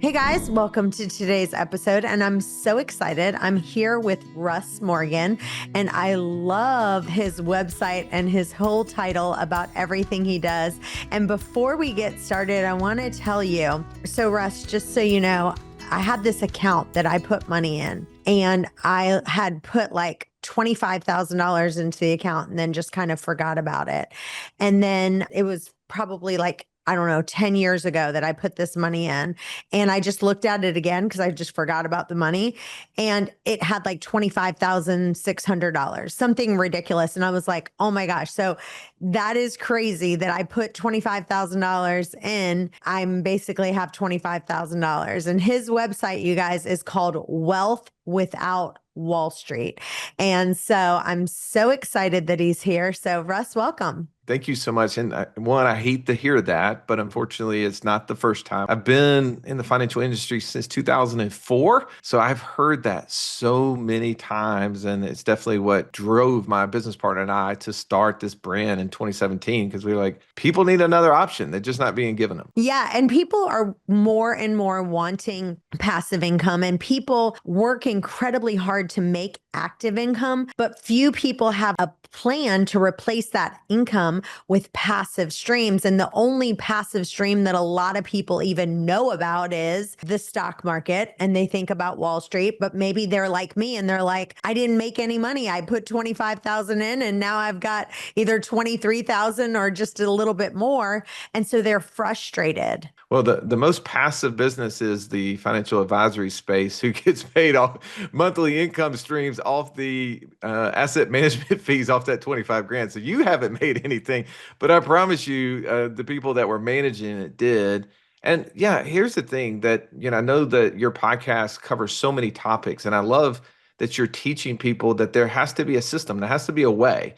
Hey guys, welcome to today's episode. And I'm so excited. I'm here with Russ Morgan, and I love his website and his whole title about everything he does. And before we get started, I want to tell you, so Russ, just so you know, I had this account that I put money in, and I had put like $25,000 into the account and then just kind of forgot about it. And then it was probably like, I don't know, 10 years ago that I put this money in, and I just looked at it again because I just forgot about the money, and it had like $25,600, something ridiculous. And I was like, oh my gosh. So that is crazy that I put $25,000 in. I'm basically have $25,000. And his website, you guys, is called Wealth Without Wall Street. And so I'm so excited that he's here. So Russ, welcome. Thank you so much. And I hate to hear that, but unfortunately, it's not the first time. I've been in the financial industry since 2004. So I've heard that so many times. And it's definitely what drove my business partner and I to start this brand in 2017, because we were like, people need another option. They're just not being given them. Yeah. And people are more and more wanting passive income, and people work incredibly hard to make active income, but few people have a plan to replace that income with passive streams. And the only passive stream that a lot of people even know about is the stock market. And they think about Wall Street, but maybe they're like me and they're like, I didn't make any money. I put 25,000 in and now I've got either 23,000 or just a little bit more. And so they're frustrated. Well, the most passive business is the financial advisory space, who gets paid off monthly income streams off the asset management fees off that 25 grand. So you haven't made anything, but I promise you, the people that were managing it did. And yeah, here's the thing that, I know that your podcast covers so many topics, and I love that you're teaching people that there has to be a system, there has to be a way.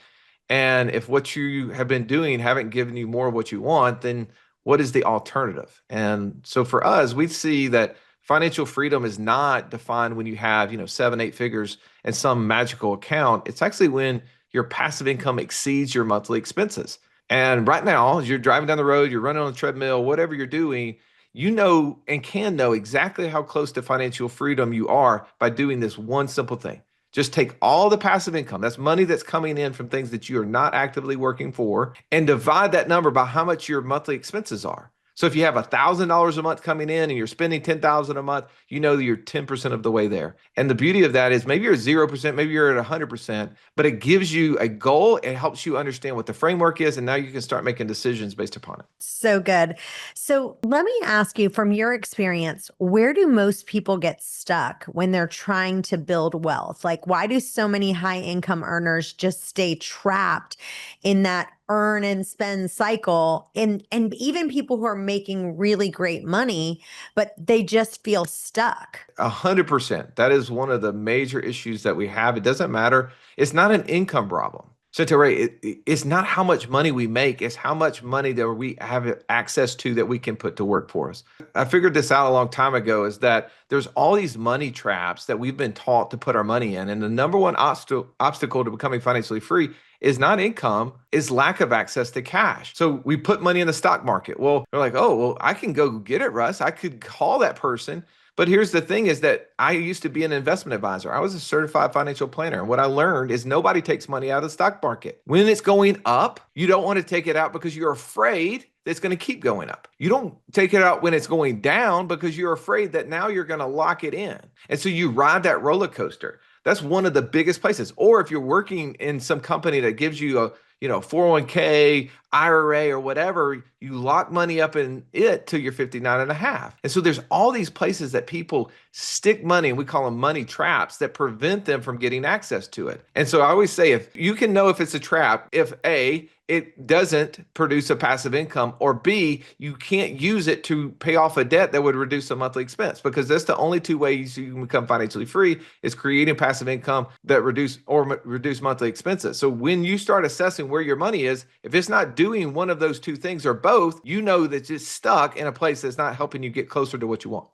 And if what you have been doing haven't given you more of what you want, then what is the alternative? And so for us, we see that financial freedom is not defined when you have, 7, 8 figures in some magical account. It's actually when your passive income exceeds your monthly expenses. And right now, as you're driving down the road, you're running on the treadmill, whatever you're doing, you know and can know exactly how close to financial freedom you are by doing this one simple thing. Just take all the passive income, that's money that's coming in from things that you are not actively working for, and divide that number by how much your monthly expenses are. So if you have $1,000 a month coming in and you're spending 10,000 a month, you know that you're 10% of the way there. And the beauty of that is maybe you're 0%, maybe you're at 100%, but it gives you a goal. It helps you understand what the framework is, and now you can start making decisions based upon it. So good. So let me ask you, from your experience, where do most people get stuck when they're trying to build wealth? Like, why do so many high income earners just stay trapped in that earn and spend cycle? And even people who are making really great money, but they just feel stuck. 100%. That is one of the major issues that we have. It doesn't matter. It's not an income problem. So, Ray, it's not how much money we make, it's how much money that we have access to that we can put to work for us. I figured this out a long time ago, is that there's all these money traps that we've been taught to put our money in. And the number one obstacle to becoming financially free is not income, is lack of access to cash. So we put money in the stock market. Well, they're like, oh, well, I can go get it, Russ. I could call that person. But here's the thing, is that I used to be an investment advisor. I was a certified financial planner. And what I learned is nobody takes money out of the stock market. When it's going up, you don't want to take it out because you're afraid that it's going to keep going up. You don't take it out when it's going down because you're afraid that now you're going to lock it in. And so you ride that roller coaster. That's one of the biggest places. Or if you're working in some company that gives you a 401k, IRA, or whatever, you lock money up in it till you're 59 and a half. And so there's all these places that people stick money, and we call them money traps, that prevent them from getting access to it. And so I always say, if you can know if it's a trap, if A, it doesn't produce a passive income, or B, you can't use it to pay off a debt that would reduce a monthly expense, because that's the only two ways you can become financially free, is creating passive income that reduce monthly expenses. So when you start assessing where your money is, if it's not doing one of those two things or both, you know that it's stuck in a place that's not helping you get closer to what you want.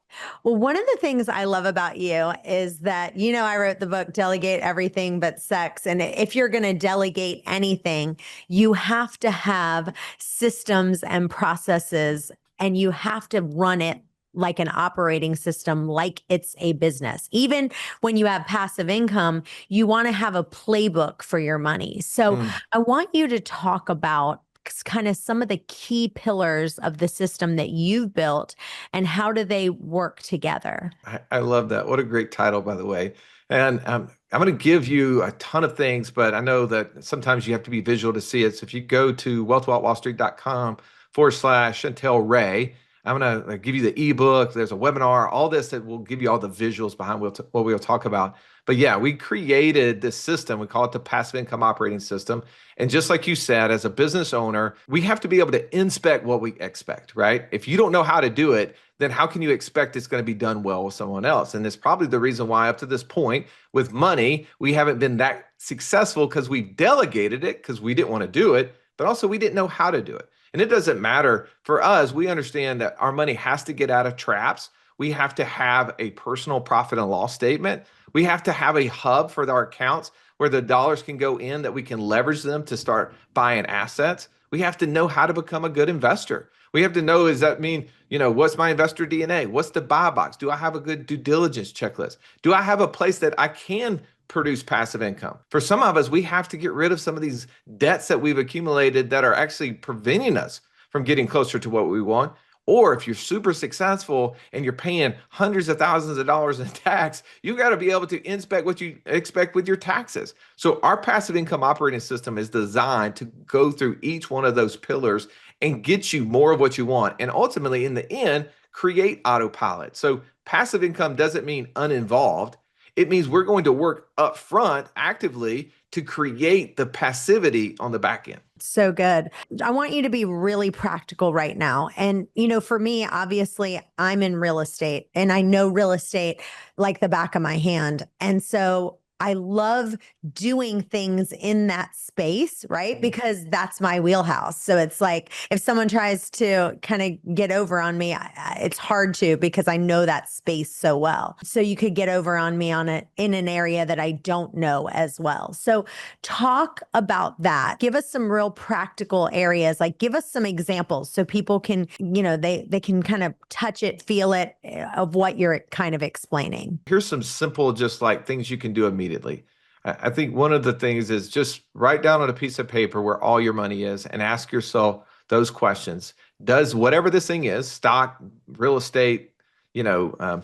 Well, one of the things I love about you is that, I wrote the book, Delegate Everything But Sex. And if you're going to delegate anything, you have to have systems and processes, and you have to run it like an operating system, like it's a business. Even when you have passive income, you want to have a playbook for your money. So Mm. I want you to talk about kind of some of the key pillars of the system that you've built and how do they work together? I love that. What a great title, by the way. And I'm going to give you a ton of things, but I know that sometimes you have to be visual to see it. So if you go to wealthwithoutwallstreet.com/Chantel Ray, I'm going to give you the ebook. There's a webinar, all this that will give you all the visuals behind what we'll talk about. But yeah, we created this system. We call it the passive income operating system. And just like you said, as a business owner, we have to be able to inspect what we expect, right? If you don't know how to do it, then how can you expect it's going to be done well with someone else? And it's probably the reason why up to this point with money, we haven't been that successful because we've delegated it because we didn't want to do it, but also we didn't know how to do it. And it doesn't matter for us. We understand that our money has to get out of traps. We have to have a personal profit and loss statement. We have to have a hub for our accounts where the dollars can go in that we can leverage them to start buying assets. We have to know how to become a good investor. We have to know, does that mean, what's my investor DNA? What's the buy box? Do I have a good due diligence checklist? Do I have a place that I can produce passive income? For some of us, we have to get rid of some of these debts that we've accumulated that are actually preventing us from getting closer to what we want. Or if you're super successful and you're paying hundreds of thousands of dollars in tax, you got to be able to inspect what you expect with your taxes. So our passive income operating system is designed to go through each one of those pillars and get you more of what you want. And ultimately, in the end, create autopilot. So passive income doesn't mean uninvolved. It means we're going to work up front actively to create the passivity on the back end. So good. I want you to be really practical right now. And, for me, obviously, I'm in real estate and I know real estate like the back of my hand. And so I love doing things in that space, right? Because that's my wheelhouse. So it's like if someone tries to kind of get over on me, it's hard to because I know that space so well. So you could get over on me in an area that I don't know as well. So talk about that. Give us some real practical areas. Like give us some examples so people can, they can kind of touch it, feel it of what you're kind of explaining. Here's some simple, just like things you can do immediately. I think one of the things is just write down on a piece of paper where all your money is and ask yourself those questions. Does whatever this thing is, stock, real estate,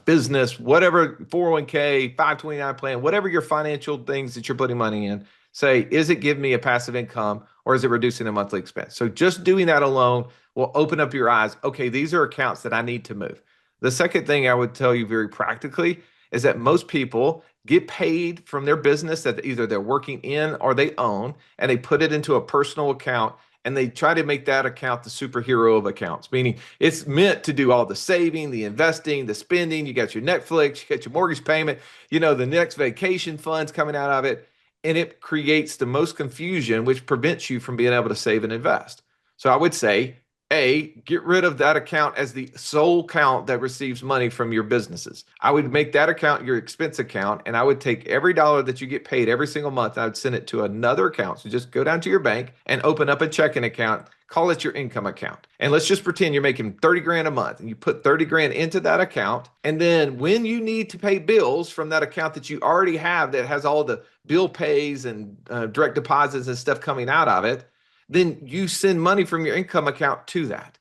business, whatever, 401k, 529 plan, whatever your financial things that you're putting money in, say, is it giving me a passive income or is it reducing a monthly expense? So just doing that alone will open up your eyes. Okay, these are accounts that I need to move. The second thing I would tell you very practically is that most people get paid from their business that either they're working in or they own, and they put it into a personal account and they try to make that account the superhero of accounts, meaning it's meant to do all the saving, the investing, the spending. You got your Netflix, you got your mortgage payment, the next vacation funds coming out of it. And it creates the most confusion, which prevents you from being able to save and invest. So I would say, get rid of that account as the sole account that receives money from your businesses. I would make that account your expense account, and I would take every dollar that you get paid every single month, and I would send it to another account. So just go down to your bank and open up a checking account, call it your income account. And let's just pretend you're making 30 grand a month and you put 30 grand into that account. And then when you need to pay bills from that account that you already have that has all the bill pays and direct deposits and stuff coming out of it, then you send money from your income account to that.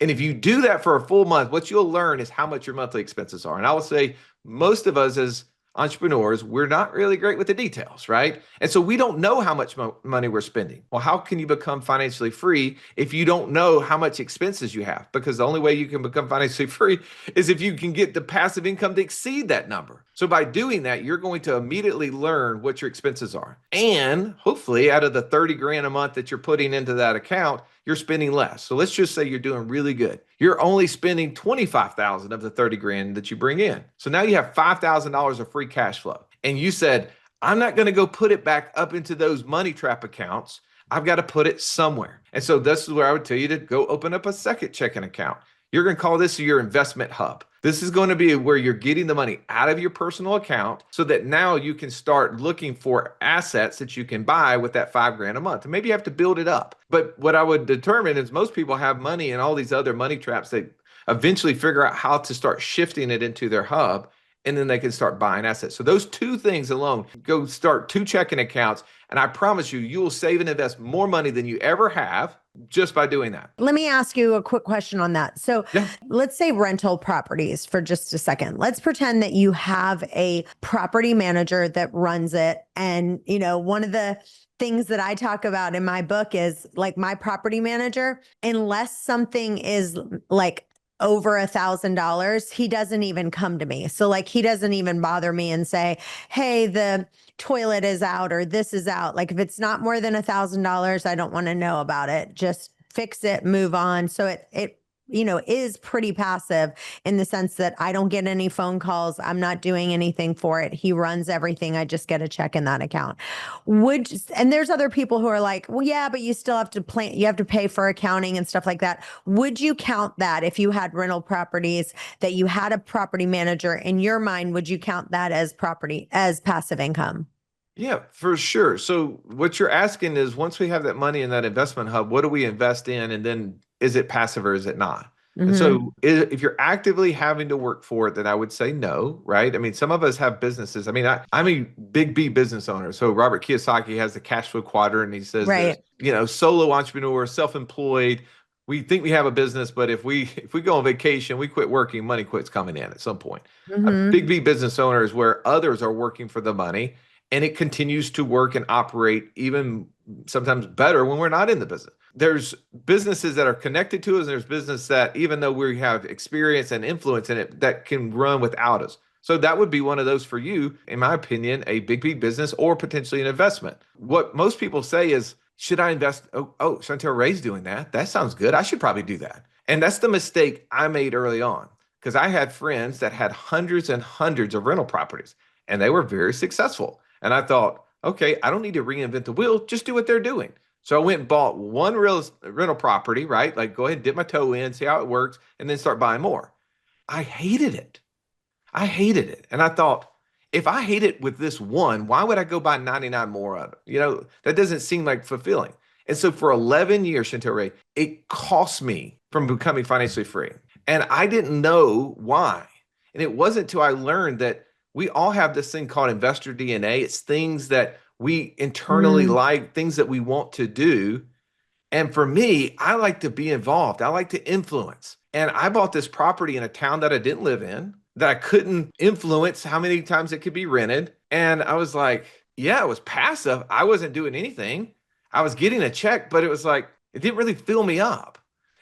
And if you do that for a full month, what you'll learn is how much your monthly expenses are. And I will say most of us as entrepreneurs, we're not really great with the details, right? And so we don't know how much money we're spending. Well, how can you become financially free if you don't know how much expenses you have? Because the only way you can become financially free is if you can get the passive income to exceed that number. So by doing that, you're going to immediately learn what your expenses are. And hopefully out of the 30 grand a month that you're putting into that account, you're spending less. So let's just say you're doing really good. You're only spending 25,000 of the 30 grand that you bring in. So now you have $5,000 of free cash flow. And you said, I'm not going to go put it back up into those money trap accounts. I've got to put it somewhere. And so this is where I would tell you to go open up a second checking account. You're going to call this your investment hub. This is going to be where you're getting the money out of your personal account so that now you can start looking for assets that you can buy with that 5 grand a month. And maybe you have to build it up. But what I would determine is most people have money in all these other money traps that eventually figure out how to start shifting it into their hub, and then they can start buying assets. So those two things alone, go start 2 checking accounts, and I promise you, you will save and invest more money than you ever have just by doing that. Let me ask you a quick question on that. So Yeah. let's say rental properties for just a second. Let's pretend that you have a property manager that runs it. And, one of the things that I talk about in my book is like my property manager, unless something is like over $1,000, he doesn't even come to me. So like, he doesn't even bother me and say, hey, the toilet is out or this is out. Like if it's not more than $1,000, I don't want to know about it. Just fix it, move on. So it is pretty passive in the sense that I don't get any phone calls. I'm not doing anything for it. He runs everything. I just get a check in that account. And there's other people who are like, well, yeah, but you still have to plan, you have to pay for accounting and stuff like that. Would you count that if you had rental properties that you had a property manager in your mind, would you count that as passive income? Yeah, for sure. So what you're asking is once we have that money in that investment hub, what do we invest in? And then is it passive or is it not? And Mm-hmm. so if you're actively having to work for it, then I would say no, right? I mean, some of us have businesses. I mean, I'm a big B business owner. So Robert Kiyosaki has the cash flow quadrant. And he says there's, Right. solo entrepreneur, self-employed. We think we have a business, but if we go on vacation, we quit working, money quits coming in at some point. A Mm-hmm. big B business owner is where others are working for the money and it continues to work and operate even sometimes better when we're not in the business. There's businesses that are connected to us, and there's business that, even though we have experience and influence in it, that can run without us. So that would be one of those for you, in my opinion, a big business or potentially an investment. What most people say is, should I invest? Oh, Chantel Ray's doing that. That sounds good. I should probably do that. And that's the mistake I made early on because I had friends that had hundreds and hundreds of rental properties and they were very successful. And I thought, okay, I don't need to reinvent the wheel. Just do what they're doing. So I went and bought one rental property, right? Like go ahead and dip my toe in, see how it works, and then start buying more. I hated it. I hated it. And I thought, if I hate it with this one, why would I go buy 99 more of it? That doesn't seem like fulfilling. And so for 11 years, Chantel Ray, it cost me from becoming financially free. And I didn't know why. And it wasn't until I learned that we all have this thing called investor DNA. It's things that we internally Mm. like, things that we want to do. And for me, I like to be involved. I like to influence. And I bought this property in a town that I didn't live in, that I couldn't influence how many times it could be rented. And I was like, yeah, it was passive. I wasn't doing anything. I was getting a check, but it was like, it didn't really fill me up.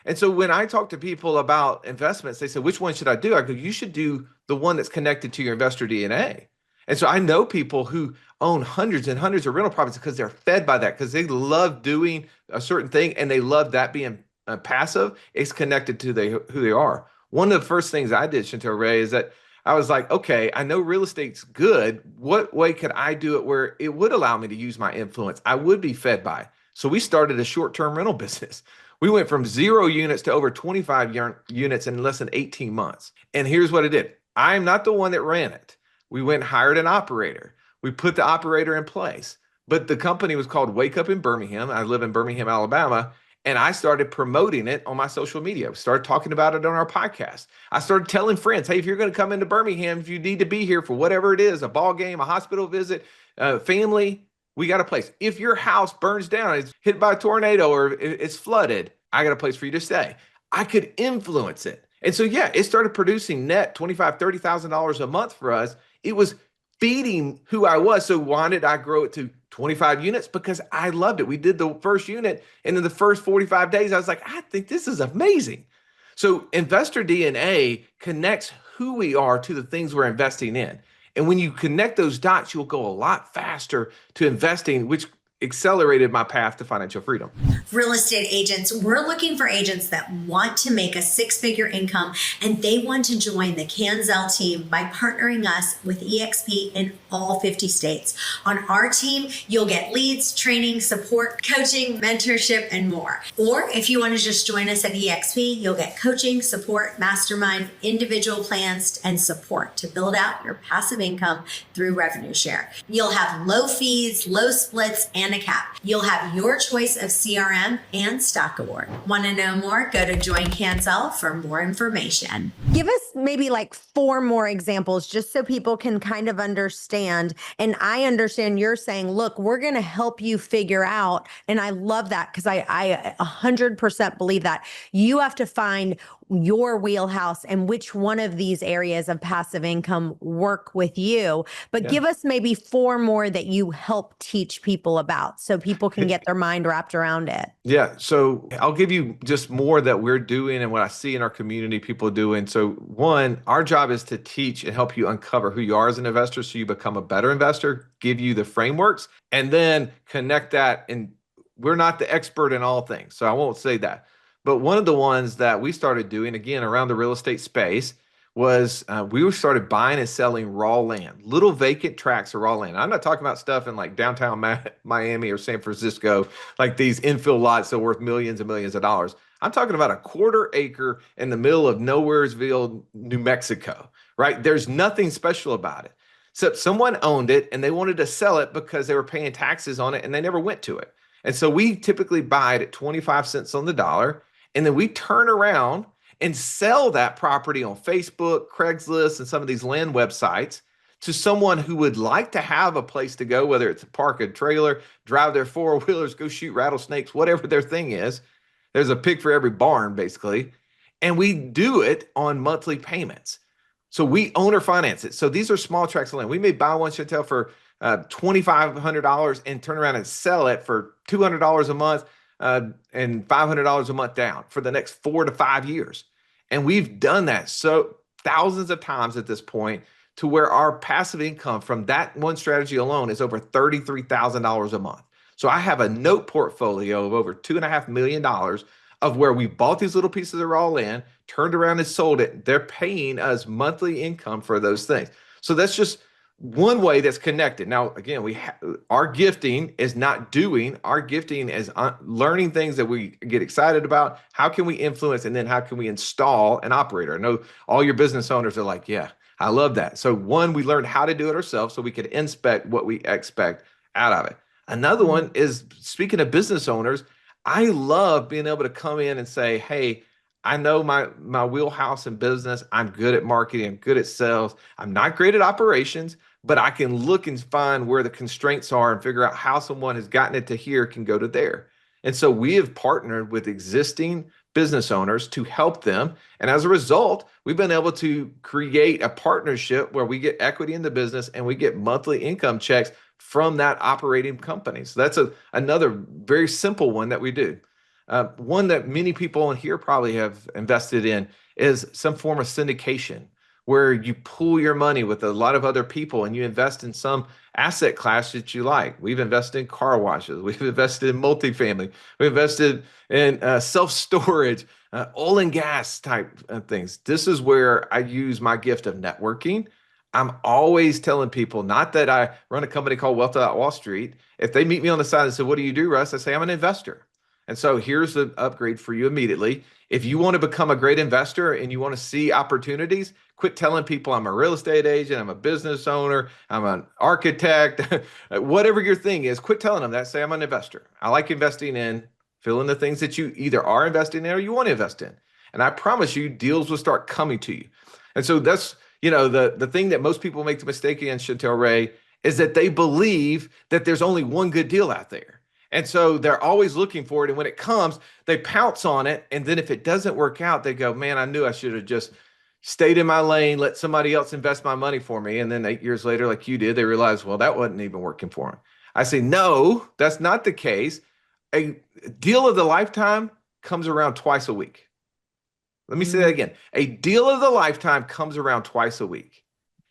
And so when I talk to people about investments, they say, which one should I do? I go, you should do the one that's connected to your investor DNA. And so I know people who own hundreds and hundreds of rental properties because they're fed by that, because they love doing a certain thing and they love that being passive. It's connected to who they are. One of the first things I did, Chantel Ray, is that I was like, okay, I know real estate's good. What way could I do it where it would allow me to use my influence? I would be fed by. So we started a short-term rental business. We went from 0 units to over 25 units in less than 18 months. And here's what it did. I'm not the one that ran it. We went and hired an operator. We put the operator in place. But the company was called Wake Up in Birmingham. I live in Birmingham, Alabama. And I started promoting it on my social media. We started talking about it on our podcast. I started telling friends, hey, if you're going to come into Birmingham, if you need to be here for whatever it is, a ball game, a hospital visit, family, we got a place. If your house burns down, it's hit by a tornado or it's flooded, I got a place for you to stay. I could influence it. And so, yeah, it started producing net $25,000, $30,000 a month for us. It was feeding who I was. So why did I grow it to 25 units? Because I loved it. We did the first unit, and in the first 45 days, I was like, I think this is amazing. So investor DNA connects who we are to the things we're investing in. And when you connect those dots, you'll go a lot faster to investing, which accelerated my path to financial freedom. Real estate agents, we're looking for agents that want to make a 6-figure income, and they want to join the Canzel team by partnering us with EXP in all 50 states. On our team, you'll get leads, training, support, coaching, mentorship, and more. Or if you want to just join us at EXP, you'll get coaching, support, mastermind, individual plans, and support to build out your passive income through revenue share. You'll have low fees, low splits, and and a cap. You'll have your choice of CRM and stock award. Want to know more? Go to Join Cancel for more information. Give us maybe like 4 more examples just so people can kind of understand. And I understand you're saying, look, we're going to help you figure out. And I love that because I 100% believe that you have to find your wheelhouse and which one of these areas of passive income work with you. But give us maybe 4 more that you help teach people about so people can get their mind wrapped around it. Yeah. So I'll give you just more that we're doing and what I see in our community people doing. So one, our job is to teach and help you uncover who you are as an investor so you become a better investor, give you the frameworks, and then connect that. And we're not the expert in all things, so I won't say that. But one of the ones that we started doing, again, around the real estate space was we started buying and selling raw land, little vacant tracts of raw land. I'm not talking about stuff in like downtown Miami or San Francisco, like these infill lots that are worth millions and millions of dollars. I'm talking about a 1/4 acre in the middle of Nowheresville, New Mexico, right? There's nothing special about it. So someone owned it and they wanted to sell it because they were paying taxes on it and they never went to it. And so we typically buy it at 25 cents on the dollar. And then we turn around and sell that property on Facebook, Craigslist, and some of these land websites to someone who would like to have a place to go, whether it's park a trailer, drive their 4-wheelers, go shoot rattlesnakes, whatever their thing is. There's a pig for every barn, basically. And we do it on monthly payments. So we own or finance it. So these are small tracts of land. We may buy one, Chantel, for $2,500 and turn around and sell it for $200 a month. And $500 a month down for the next 4 to 5 years. And we've done that so thousands of times at this point to where our passive income from that one strategy alone is over $33,000 a month. So I have a note portfolio of over $2.5 million of where we bought these little pieces of raw land, turned around and sold it. They're paying us monthly income for those things. So that's just one way that's connected. Now, again, our gifting is not doing. Our gifting is learning things that we get excited about. How can we influence, and then how can we install an operator? I know all your business owners are like, yeah, I love that. So one, we learned how to do it ourselves so we could inspect what we expect out of it. Another one is, speaking of business owners, I love being able to come in and say, hey, I know my wheelhouse in business. I'm good at marketing. I'm good at sales. I'm not great at operations, but I can look and find where the constraints are and figure out how someone has gotten it to here can go to there. And so we have partnered with existing business owners to help them. And as a result, we've been able to create a partnership where we get equity in the business and we get monthly income checks from that operating company. So that's another very simple one that we do. One that many people in here probably have invested in is some form of syndication, where you pool your money with a lot of other people and you invest in some asset class that you like. We've invested in car washes. We've invested in multifamily. We've invested in self-storage, oil and gas type things. This is where I use my gift of networking. I'm always telling people, not that I run a company called Wealth Without Wall Street. If they meet me on the side and say, what do you do, Russ? I say, I'm an investor. And so here's the upgrade for you immediately. If you want to become a great investor and you want to see opportunities, quit telling people I'm a real estate agent, I'm a business owner, I'm an architect, whatever your thing is, quit telling them that. Say, I'm an investor. I like investing in, fill in the things that you either are investing in or you want to invest in. And I promise you, deals will start coming to you. And so that's, the thing that most people make the mistake in, Chantel Ray, is that they believe that there's only one good deal out there. And so they're always looking for it. And when it comes, they pounce on it. And then if it doesn't work out, they go, man, I knew I should have just stayed in my lane, let somebody else invest my money for me. And then 8 years later, like you did, they realize, well, that wasn't even working for them. I say, no, that's not the case. A deal of the lifetime comes around twice a week. Let me say that again. A deal of the lifetime comes around twice a week.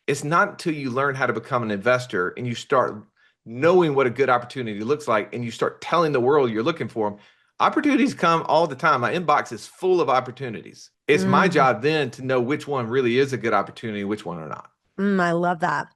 It's not until you learn how to become an investor and you start knowing what a good opportunity looks like and you start telling the world you're looking for them. Opportunities come all the time. My inbox is full of opportunities. It's my job then to know which one really is a good opportunity, which one are not. I love that.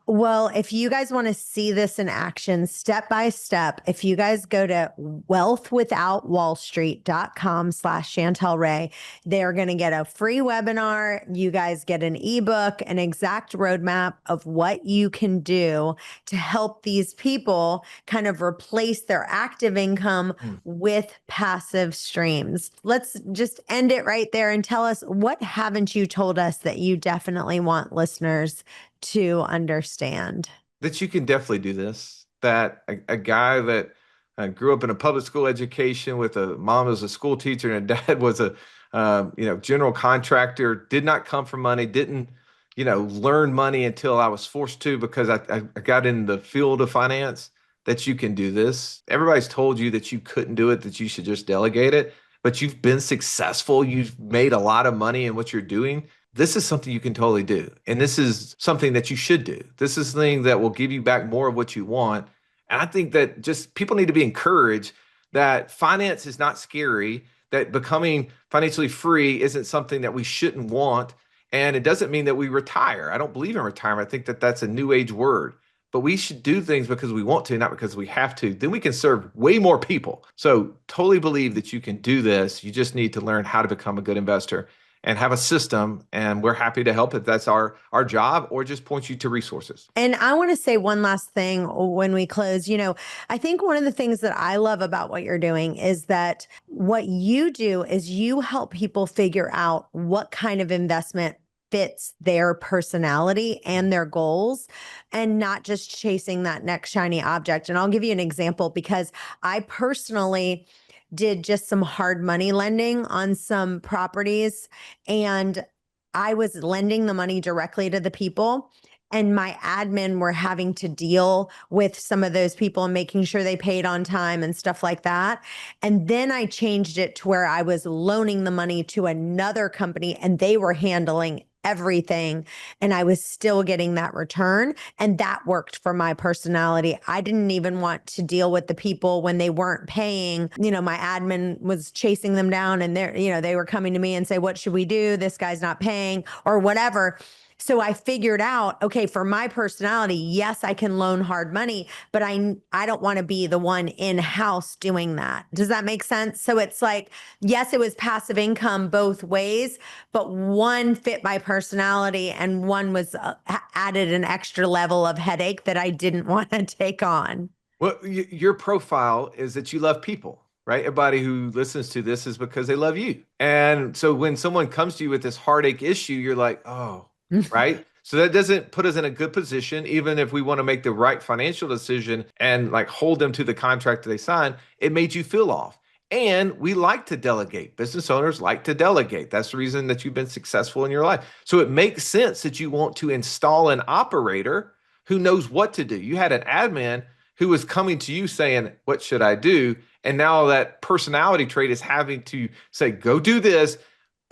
Well, if you guys want to see this in action step by step, if you guys go to wealthwithoutwallstreet.com/Chantel Ray, they're going to get a free webinar. You guys get an ebook, an exact roadmap of what you can do to help these people kind of replace their active income with passive streams. Let's just end it right there and tell us, what haven't you told us that you definitely want listeners to understand? That you can definitely do this. That a guy that grew up in a public school education with a mom was a school teacher and a dad was a general contractor, did not come from money, didn't learn money until I was forced to because I got in the field of finance. That you can do this. Everybody's told you that you couldn't do it, that you should just delegate it, but you've been successful. You've made a lot of money in what you're doing. This is something you can totally do. And this is something that you should do. This is something that will give you back more of what you want. And I think that just people need to be encouraged that finance is not scary, that becoming financially free isn't something that we shouldn't want. And it doesn't mean that we retire. I don't believe in retirement. I think that that's a new age word. But we should do things because we want to, not because we have to. Then we can serve way more people. So totally believe that you can do this. You just need to learn how to become a good investor and have a system. And we're happy to help if that's our job, or just point you to resources. And I want to say one last thing when we close. I think one of the things that I love about what you're doing is that what you do is you help people figure out what kind of investment fits their personality and their goals, and not just chasing that next shiny object. And I'll give you an example, because I personally did just some hard money lending on some properties, and I was lending the money directly to the people, and my admin were having to deal with some of those people and making sure they paid on time and stuff like that. And then I changed it to where I was loaning the money to another company and they were handling everything, and I was still getting that return. And that worked for my personality. I didn't even want to deal with the people when they weren't paying. My admin was chasing them down, and they were coming to me and say, what should we do? This guy's not paying or whatever. So I figured out, okay, for my personality, yes, I can loan hard money, but I don't want to be the one in-house doing that. Does that make sense? So it's like, yes, it was passive income both ways, but one fit my personality and one was added an extra level of headache that I didn't want to take on. Well, your profile is that you love people, right? Everybody who listens to this is because they love you. And so when someone comes to you with this heartache issue, you're like, oh, right? So that doesn't put us in a good position, even if we want to make the right financial decision and like hold them to the contract that they sign. It made you feel off. And we like to delegate. Business owners like to delegate. That's the reason that you've been successful in your life. So it makes sense that you want to install an operator who knows what to do. You had an admin who was coming to you saying, what should I do? And now that personality trait is having to say, go do this.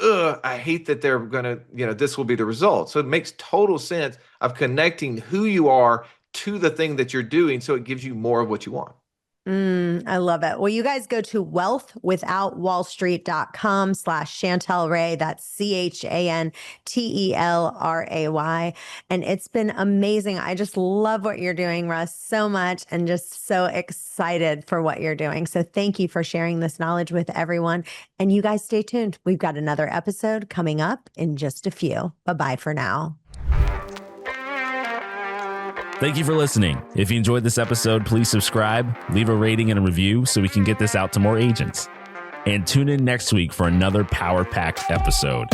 I hate that they're going to, this will be the result. So it makes total sense of connecting who you are to the thing that you're doing, so it gives you more of what you want. I love it. Well, you guys go to wealthwithoutwallstreet.com/Chantel Ray. That's CHANTELRAY. And it's been amazing. I just love what you're doing, Russ, so much, and just so excited for what you're doing. So thank you for sharing this knowledge with everyone. And you guys stay tuned. We've got another episode coming up in just a few. Bye-bye for now. Thank you for listening. If you enjoyed this episode, please subscribe, leave a rating and a review so we can get this out to more agents. And tune in next week for another power-packed episode.